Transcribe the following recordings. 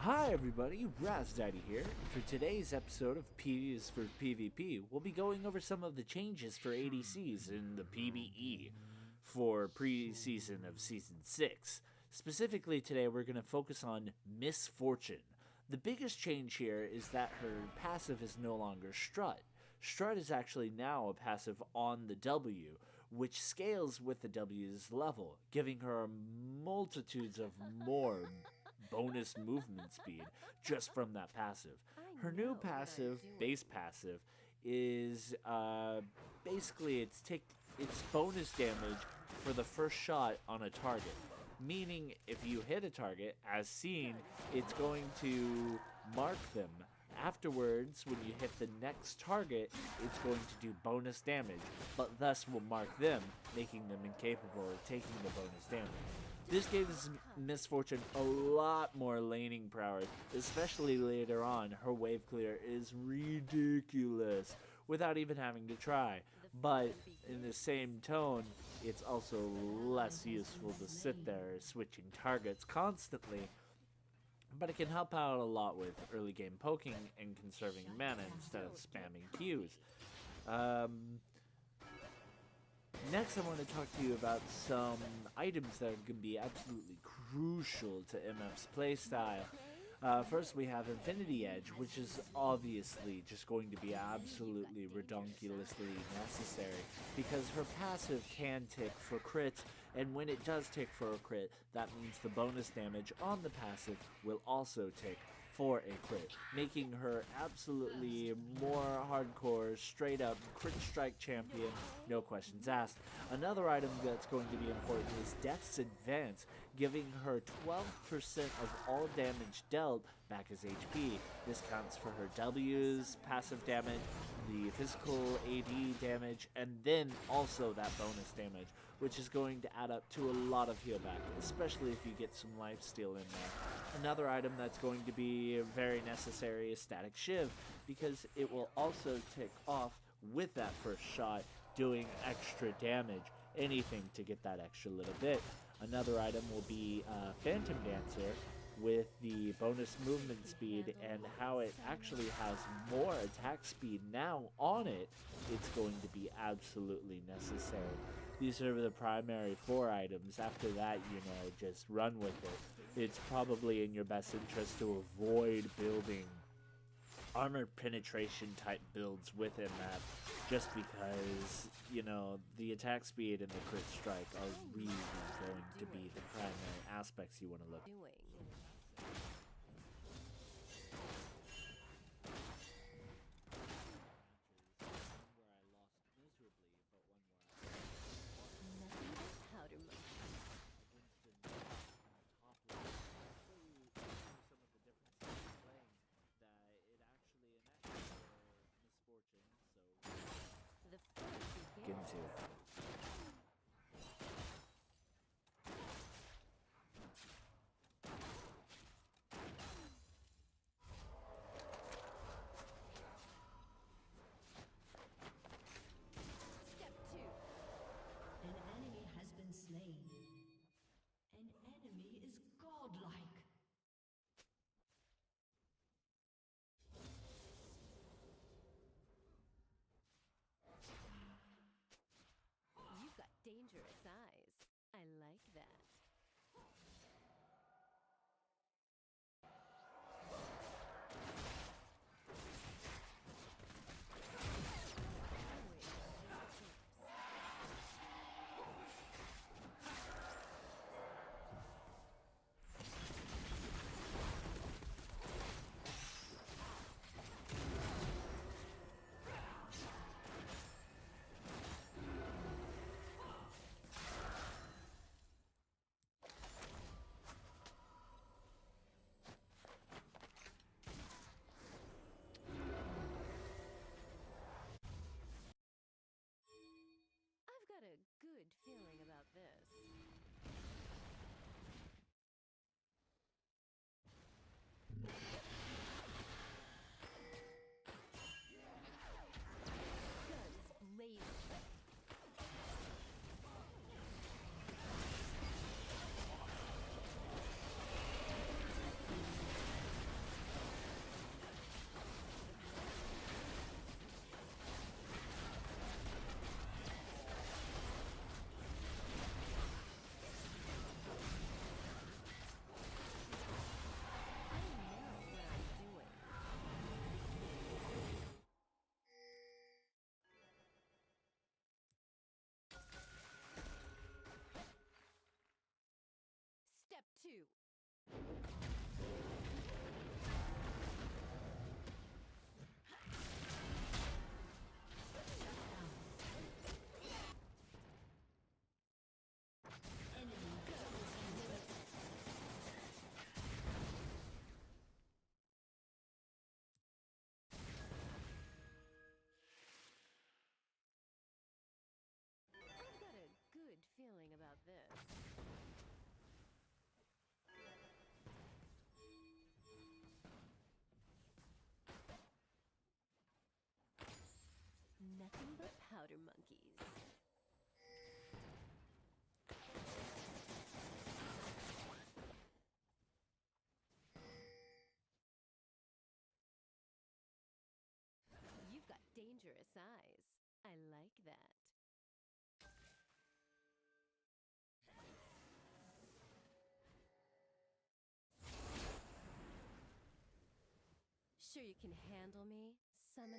Hi everybody, RazDaddy here. For today's episode of P is for PvP, we'll be going over some of the changes for ADCs in the PBE for pre-season of Season 6. Specifically today we're going to focus on Misfortune. The biggest change here is that her passive is no longer Strut. Strut is actually now a passive on the W, which scales with the W's level, giving her multitudes of more bonus movement speed just from that passive. Her new passive, base passive, is basically it's bonus damage for the first shot on a target. Meaning if you hit a target, as seen, it's going to mark them. Afterwards, when you hit the next target, it's going to do bonus damage, but thus will mark them, making them incapable of taking the bonus damage. This gives Misfortune a lot more laning prowess, especially later on. Her wave clear is ridiculous without even having to try. But in the same tone, it's also less useful to sit there switching targets constantly. But it can help out a lot with early game poking and conserving mana instead of spamming Qs. Next, I want to talk to you about some items that are going to be absolutely crucial to MF's playstyle. First, we have Infinity Edge, which is obviously just going to be absolutely redonkulously necessary because her passive can tick for crits, and when it does tick for a crit, that means the bonus damage on the passive will also tick for a crit, making her absolutely more hardcore, straight up crit strike champion, no questions asked. Another item that's going to be important is Death's Advance, giving her 12% of all damage dealt back as HP. This counts for her W's, passive damage, the physical AD damage, and then also that bonus damage, which is going to add up to a lot of heal back, especially if you get some lifesteal in there. Another item that's going to be very necessary is Static Shiv, because it will also tick off with that first shot, doing extra damage, anything to get that extra little bit. Another item will be Phantom Dancer, with the bonus movement speed and how it actually has more attack speed now on it. It's going to be absolutely necessary. These are the primary 4 items. After that, just run with it. It's probably in your best interest to avoid building armor penetration type builds within that, just because, the attack speed and the crit strike are really going to be the primary aspects you want to look at. Get into it. this. Nothing but powder monkeys. You've got dangerous eyes. I like that. Sure you can handle me, summoner?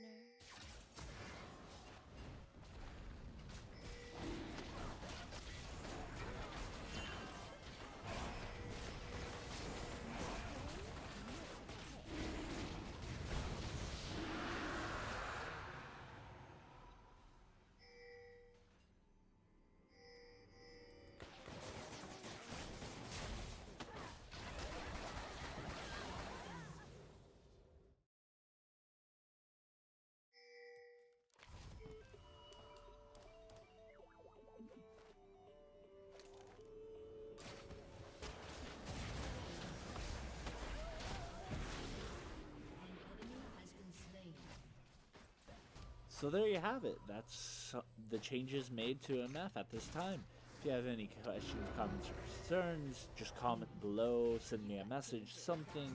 So there you have it. That's the changes made to MF at this time. If you have any questions, comments, or concerns, just comment below, send me a message, something.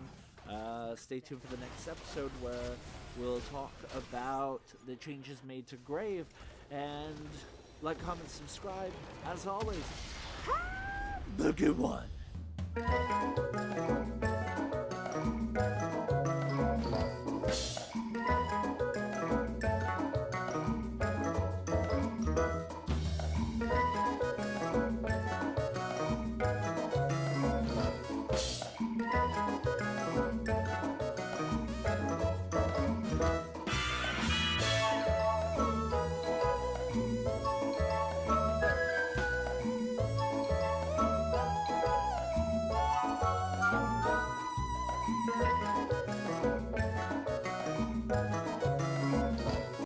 Stay tuned for the next episode where we'll talk about the changes made to Grave. And like, comment, subscribe. As always, have a good one.